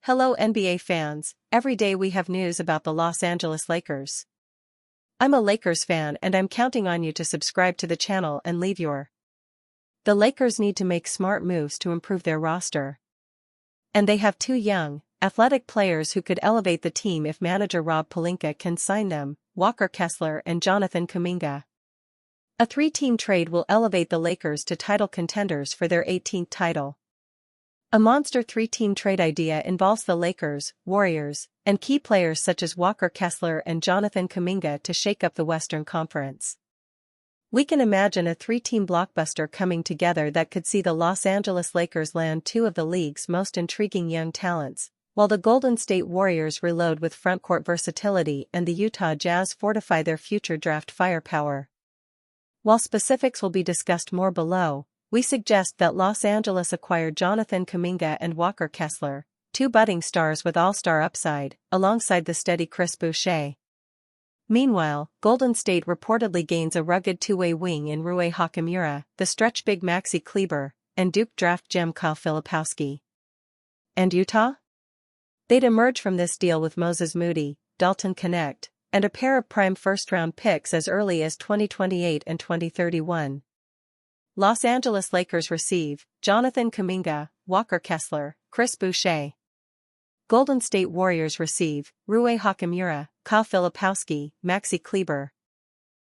Hello NBA fans, every day we have news about the Los Angeles Lakers. I'm a Lakers fan and I'm counting on you to subscribe to the channel and leave your. The Lakers need to make smart moves to improve their roster. And they have two young, athletic players who could elevate the team if manager Rob Pelinka can sign them, Walker Kessler and Jonathan Kuminga. A three-team trade will elevate the Lakers to title contenders for their 18th title. A monster three-team trade idea involves the Lakers, Warriors, and key players such as Walker Kessler and Jonathan Kuminga to shake up the Western Conference. We can imagine a three-team blockbuster coming together that could see the Los Angeles Lakers land two of the league's most intriguing young talents, while the Golden State Warriors reload with frontcourt versatility and the Utah Jazz fortify their future draft firepower. While specifics will be discussed more below, we suggest that Los Angeles acquire Jonathan Kuminga and Walker Kessler, two budding stars with all-star upside, alongside the steady Chris Boucher. Meanwhile, Golden State reportedly gains a rugged two-way wing in Rui Hachimura, the stretch big Maxi Kleber, and Duke draft gem Kyle Filipowski. And Utah? They'd emerge from this deal with Moses Moody, Dalton Knecht, and a pair of prime first-round picks as early as 2028 and 2031. Los Angeles Lakers receive Jonathan Kuminga, Walker Kessler, Chris Boucher. Golden State Warriors receive Rui Hachimura, Kyle Filipowski, Maxi Kleber.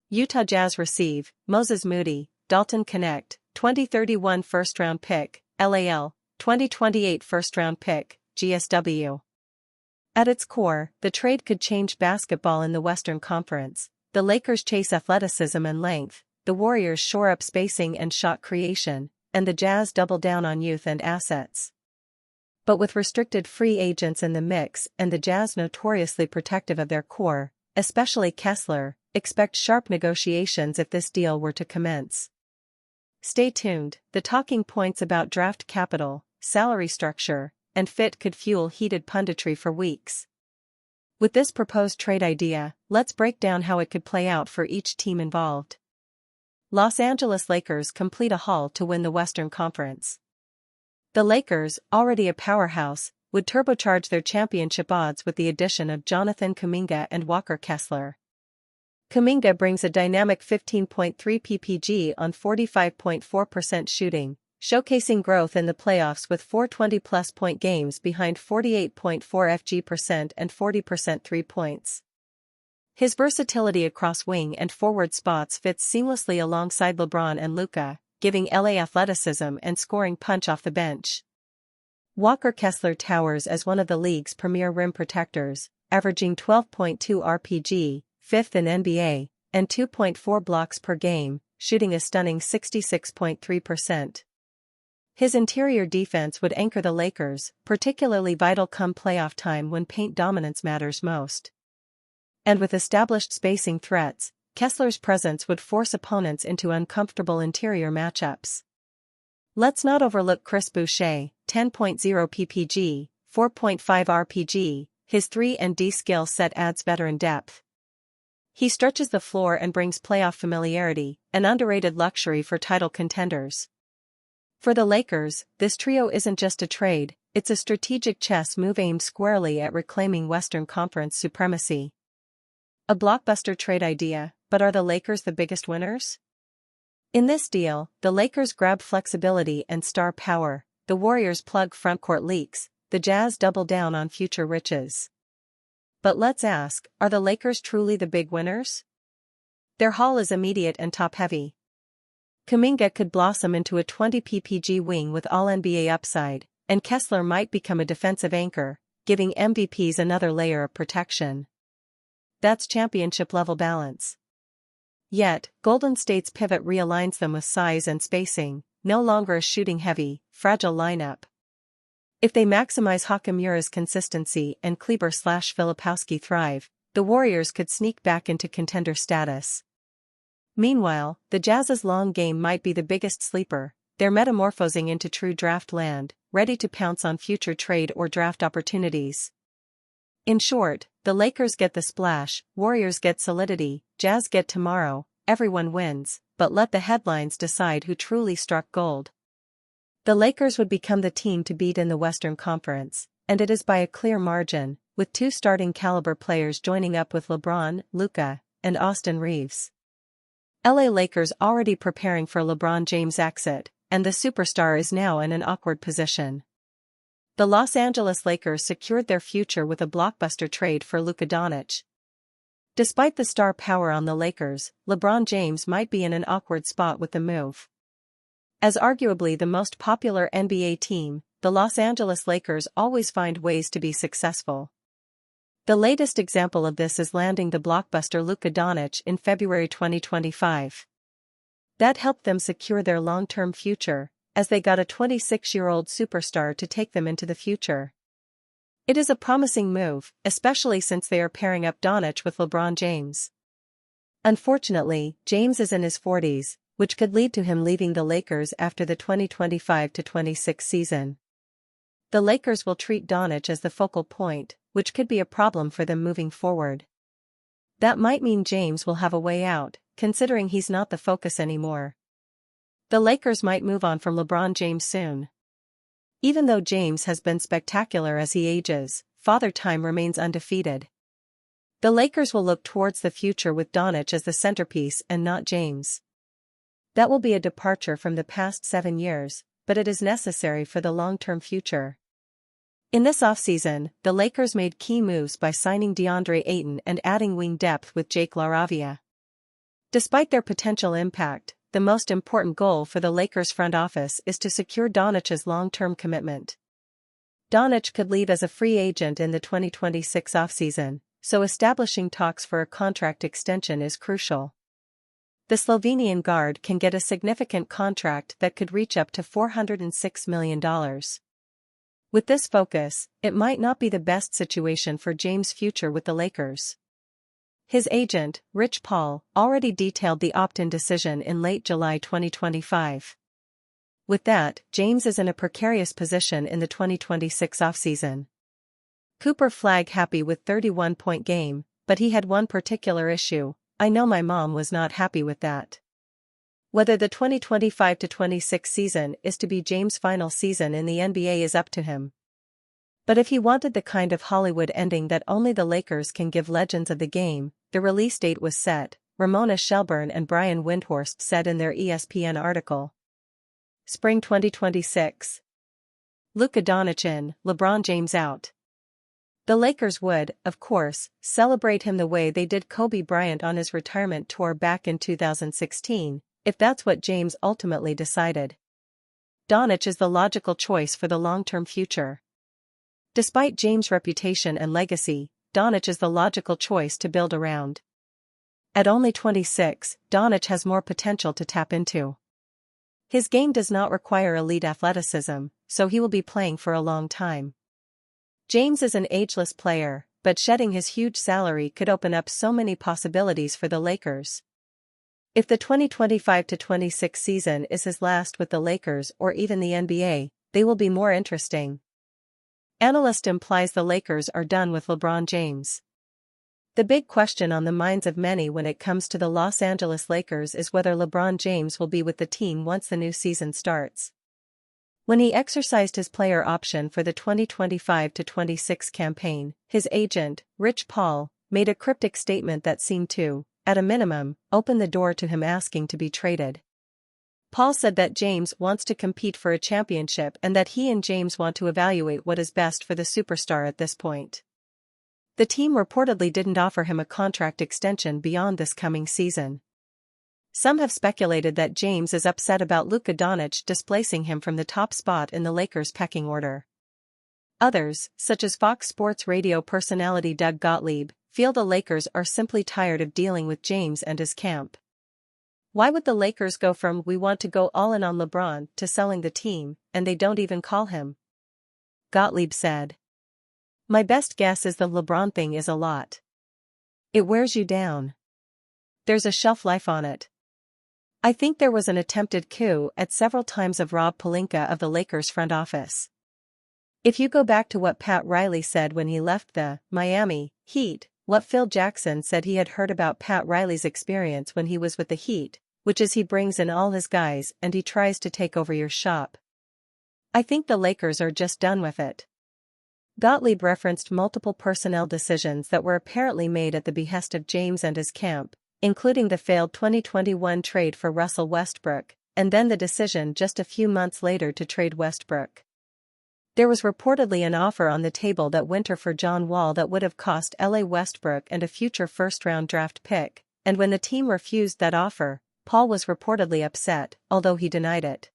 Utah Jazz receive Moses Moody, Dalton Knecht, 2031 first-round pick, LAL, 2028 first-round pick, GSW. At its core, the trade could change basketball in the Western Conference. The Lakers chase athleticism and length, the Warriors shore up spacing and shot creation, and the Jazz double down on youth and assets. But with restricted free agents in the mix and the Jazz notoriously protective of their core, especially Kessler, expect sharp negotiations if this deal were to commence. Stay tuned, the talking points about draft capital, salary structure, and fit could fuel heated punditry for weeks. With this proposed trade idea, let's break down how it could play out for each team involved. Los Angeles Lakers complete a haul to win the Western Conference. The Lakers, already a powerhouse, would turbocharge their championship odds with the addition of Jonathan Kuminga and Walker Kessler. Kuminga brings a dynamic 15.3 ppg on 45.4% shooting, showcasing growth in the playoffs with 420-plus point games behind 48.4 FG% and 40% 3 points. His versatility across wing and forward spots fits seamlessly alongside LeBron and Luka, giving LA athleticism and scoring punch off the bench. Walker Kessler towers as one of the league's premier rim protectors, averaging 12.2 RPG, fifth in NBA, and 2.4 blocks per game, shooting a stunning 66.3%. His interior defense would anchor the Lakers, particularly vital come playoff time when paint dominance matters most. And with established spacing threats, Kessler's presence would force opponents into uncomfortable interior matchups. Let's not overlook Chris Boucher, 10.0 ppg, 4.5 rpg, his 3-and-D skill set adds veteran depth. He stretches the floor and brings playoff familiarity, an underrated luxury for title contenders. For the Lakers, this trio isn't just a trade, it's a strategic chess move aimed squarely at reclaiming Western Conference supremacy. A blockbuster trade idea, but are the Lakers the biggest winners? In this deal, the Lakers grab flexibility and star power, the Warriors plug frontcourt leaks, the Jazz double down on future riches. But let's ask, are the Lakers truly the big winners? Their haul is immediate and top-heavy. Kuminga could blossom into a 20 ppg wing with all-NBA upside, and Kessler might become a defensive anchor, giving MVPs another layer of protection. That's championship-level balance. Yet, Golden State's pivot realigns them with size and spacing, no longer a shooting-heavy, fragile lineup. If they maximize Hachimura's consistency and Kleber/Filipowski thrive, the Warriors could sneak back into contender status. Meanwhile, the Jazz's long game might be the biggest sleeper, they're metamorphosing into true draft land, ready to pounce on future trade or draft opportunities. In short, the Lakers get the splash, Warriors get solidity, Jazz get tomorrow, everyone wins, but but let the headlines decide who truly struck gold. The Lakers would become the team to beat in the Western Conference, and it is by a clear margin, with two starting caliber players joining up with LeBron, Luka, and Austin Reeves. LA Lakers already preparing for LeBron James' exit, and the superstar is now in an awkward position. The Los Angeles Lakers secured their future with a blockbuster trade for Luka Doncic. Despite the star power on the Lakers, LeBron James might be in an awkward spot with the move. As arguably the most popular NBA team, the Los Angeles Lakers always find ways to be successful. The latest example of this is landing the blockbuster Luka Doncic in February 2025. That helped them secure their long-term future, as they got a 26-year-old superstar to take them into the future. It is a promising move, especially since they are pairing up Doncic with LeBron James. Unfortunately, James is in his 40s, which could lead to him leaving the Lakers after the 2025-26 season. The Lakers will treat Doncic as the focal point, which could be a problem for them moving forward. That might mean James will have a way out, considering he's not the focus anymore. The Lakers might move on from LeBron James soon. Even though James has been spectacular as he ages, Father Time remains undefeated. The Lakers will look towards the future with Doncic as the centerpiece and not James. That will be a departure from the past 7 years, but it is necessary for the long-term future. In this offseason, the Lakers made key moves by signing DeAndre Ayton and adding wing depth with Jake LaRavia. Despite their potential impact, the most important goal for the Lakers front office is to secure Doncic's long-term commitment. Doncic could leave as a free agent in the 2026 offseason, so establishing talks for a contract extension is crucial. The Slovenian guard can get a significant contract that could reach up to $406 million. With this focus, it might not be the best situation for James' future with the Lakers. His agent, Rich Paul, already detailed the opt-in decision in late July 2025. With that, James is in a precarious position in the 2026 offseason. Cooper Flagg happy with 31-point game, but he had one particular issue. I know my mom was not happy with that. Whether the 2025-26 season is to be James' final season in the NBA is up to him. But if he wanted the kind of Hollywood ending that only the Lakers can give legends of the game, the release date was set, Ramona Shelburne and Brian Windhorst said in their ESPN article. Spring 2026. Luka Doncic in, LeBron James out. The Lakers would, of course, celebrate him the way they did Kobe Bryant on his retirement tour back in 2016, if that's what James ultimately decided. Doncic is the logical choice for the long-term future. Despite James' reputation and legacy, Doncic is the logical choice to build around. At only 26, Doncic has more potential to tap into. His game does not require elite athleticism, so he will be playing for a long time. James is an ageless player, but shedding his huge salary could open up so many possibilities for the Lakers. If the 2025-26 season is his last with the Lakers or even the NBA, they will be more interesting. Analyst implies the Lakers are done with LeBron James. The big question on the minds of many when it comes to the Los Angeles Lakers is whether LeBron James will be with the team once the new season starts. When he exercised his player option for the 2025-26 campaign, his agent, Rich Paul, made a cryptic statement that seemed to, at a minimum, open the door to him asking to be traded. Paul said that James wants to compete for a championship and that he and James want to evaluate what is best for the superstar at this point. The team reportedly didn't offer him a contract extension beyond this coming season. Some have speculated that James is upset about Luka Doncic displacing him from the top spot in the Lakers' pecking order. Others, such as Fox Sports radio personality Doug Gottlieb, feel the Lakers are simply tired of dealing with James and his camp. Why would the Lakers go from "we want to go all in on LeBron" to selling the team, and they don't even call him? Gottlieb said. My best guess is the LeBron thing is a lot. It wears you down. There's a shelf life on it. I think there was an attempted coup at several times of Rob Pelinka of the Lakers front office. If you go back to what Pat Riley said when he left the Miami Heat, what Phil Jackson said he had heard about Pat Riley's experience when he was with the Heat, which is he brings in all his guys and he tries to take over your shop. I think the Lakers are just done with it. Gottlieb referenced multiple personnel decisions that were apparently made at the behest of James and his camp, including the failed 2021 trade for Russell Westbrook, and then the decision just a few months later to trade Westbrook. There was reportedly an offer on the table that winter for John Wall that would have cost LA Westbrook and a future first-round draft pick, and when the team refused that offer, Paul was reportedly upset, although he denied it.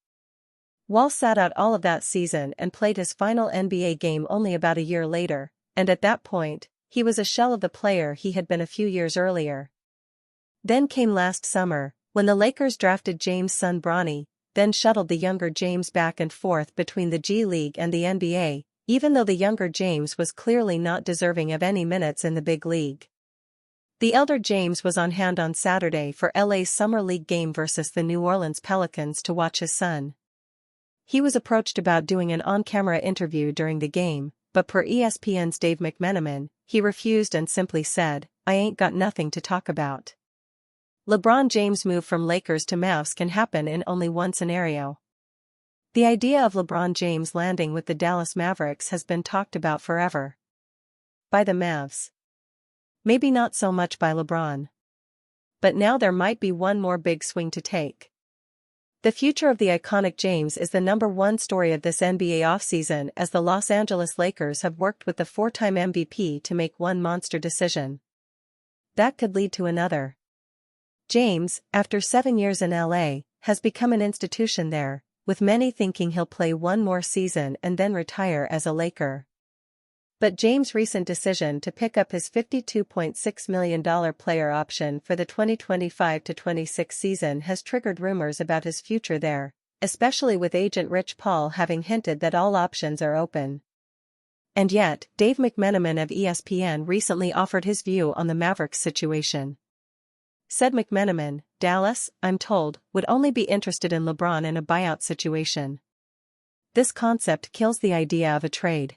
Wall sat out all of that season and played his final NBA game only about a year later, and at that point, he was a shell of the player he had been a few years earlier. Then came last summer, when the Lakers drafted James' son Bronny, then shuttled the younger James back and forth between the G League and the NBA, even though the younger James was clearly not deserving of any minutes in the big league. The elder James was on hand on Saturday for LA's Summer League game versus the New Orleans Pelicans to watch his son. He was approached about doing an on-camera interview during the game, but per ESPN's Dave McMenamin, he refused and simply said, "I ain't got nothing to talk about." LeBron James' move from Lakers to Mavs can happen in only one scenario. The idea of LeBron James landing with the Dallas Mavericks has been talked about forever. By the Mavs. Maybe not so much by LeBron. But now there might be one more big swing to take. The future of the iconic James is the #1 story of this NBA offseason, as the Los Angeles Lakers have worked with the four-time MVP to make one monster decision. That could lead to another. James, after 7 years in LA, has become an institution there, with many thinking he'll play one more season and then retire as a Laker. But James' recent decision to pick up his $52.6 million player option for the 2025-26 season has triggered rumors about his future there, especially with agent Rich Paul having hinted that all options are open. And yet, Dave McMenamin of ESPN recently offered his view on the Mavericks situation. Said McMenamin, "Dallas, I'm told, would only be interested in LeBron in a buyout situation. This concept kills the idea of a trade.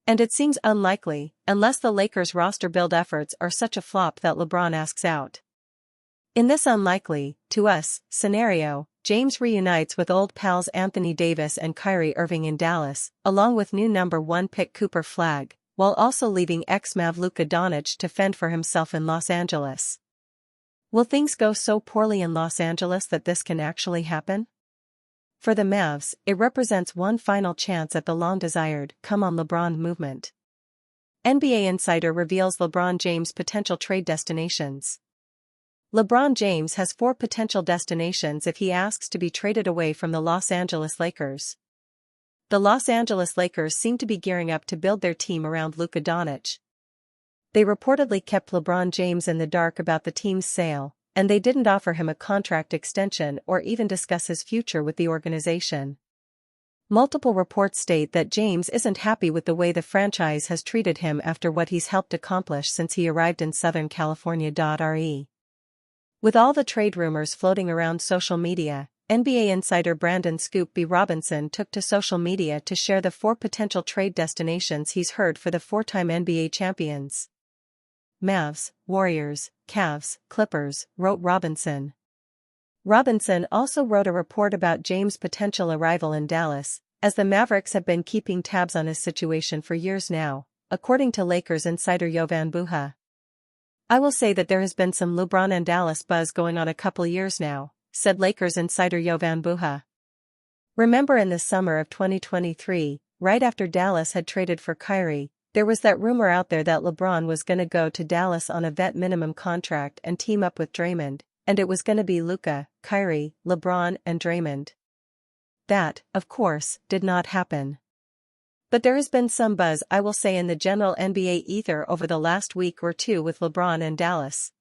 And it seems unlikely, unless the Lakers' roster build efforts are such a flop that LeBron asks out. In this unlikely, to us, scenario, James reunites with old pals Anthony Davis and Kyrie Irving in Dallas, along with new #1 pick Cooper Flagg, while also leaving ex-Mav Luka Doncic to fend for himself in Los Angeles. Will things go so poorly in Los Angeles that this can actually happen? For the Mavs, it represents one final chance at the long-desired "come on LeBron" movement. NBA Insider reveals LeBron James' potential trade destinations. LeBron James has 4 potential destinations if he asks to be traded away from the Los Angeles Lakers. The Los Angeles Lakers seem to be gearing up to build their team around Luka Doncic. They reportedly kept LeBron James in the dark about the team's sale, and they didn't offer him a contract extension or even discuss his future with the organization. Multiple reports state that James isn't happy with the way the franchise has treated him after what he's helped accomplish since he arrived in Southern California. With all the trade rumors floating around social media, NBA insider Brandon "Scoop" B. Robinson took to social media to share the 4 potential trade destinations he's heard for the 4-time NBA champions. Mavs, Warriors, Cavs, Clippers, wrote Robinson. Robinson also wrote a report about James' potential arrival in Dallas, as the Mavericks have been keeping tabs on his situation for years now, according to Lakers insider Jovan Buha. "I will say that there has been some LeBron and Dallas buzz going on a couple years now," said Lakers insider Jovan Buha. "Remember in the summer of 2023, right after Dallas had traded for Kyrie, there was that rumor out there that LeBron was gonna go to Dallas on a vet minimum contract and team up with Draymond, and it was gonna be Luka, Kyrie, LeBron and Draymond. That, of course, did not happen. But there has been some buzz, I will say, in the general NBA ether over the last week or two with LeBron and Dallas."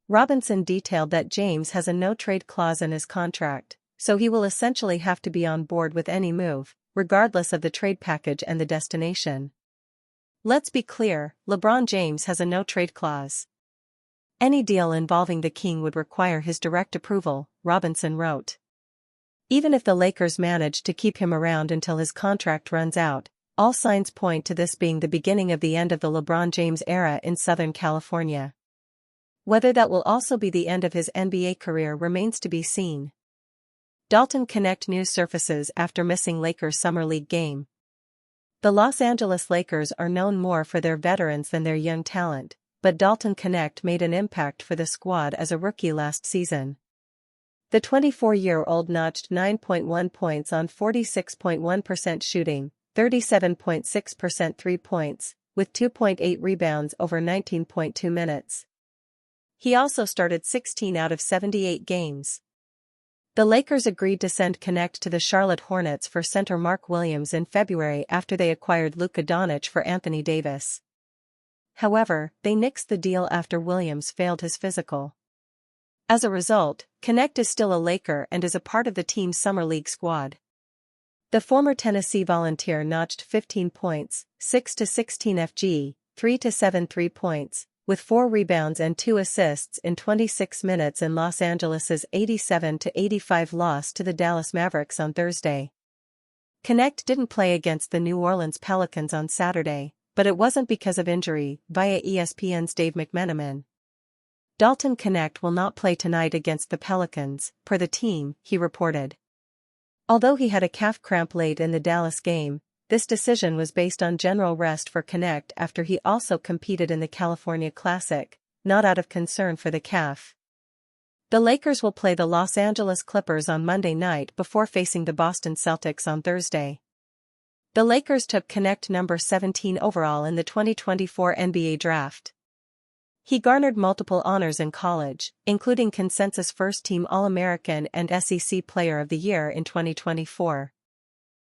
Robinson detailed that James has a no-trade clause in his contract, so he will essentially have to be on board with any move, regardless of the trade package and the destination. Let's be clear, LeBron James has a no-trade clause. Any deal involving the King would require his direct approval, Robinson wrote. Even if the Lakers manage to keep him around until his contract runs out, all signs point to this being the beginning of the end of the LeBron James era in Southern California. Whether that will also be the end of his NBA career remains to be seen. Dalton Knecht news surfaces after missing Lakers Summer League game. The Los Angeles Lakers are known more for their veterans than their young talent, but Dalton Knecht made an impact for the squad as a rookie last season. The 24-year-old notched 9.1 points on 46.1% shooting, 37.6% 3 points, with 2.8 rebounds over 19.2 minutes. He also started 16 out of 78 games. The Lakers agreed to send Knecht to the Charlotte Hornets for center Mark Williams in February after they acquired Luka Doncic for Anthony Davis. However, they nixed the deal after Williams failed his physical. As a result, Knecht is still a Laker and is a part of the team's Summer League squad. The former Tennessee Volunteer notched 15 points, 6 to 16 FG, 3 to 7 3-points, with 4 rebounds and 2 assists in 26 minutes in Los Angeles' 87-85 loss to the Dallas Mavericks on Thursday. Knecht didn't play against the New Orleans Pelicans on Saturday, but it wasn't because of injury, via ESPN's Dave McMenamin. Dalton Knecht will not play tonight against the Pelicans, per the team, he reported. Although he had a calf cramp late in the Dallas game, this decision was based on general rest for Knecht after he also competed in the California Classic, not out of concern for the calf. The Lakers will play the Los Angeles Clippers on Monday night before facing the Boston Celtics on Thursday. The Lakers took Knecht number 17 overall in the 2024 NBA Draft. He garnered multiple honors in college, including consensus first-team All-American and SEC Player of the Year in 2024.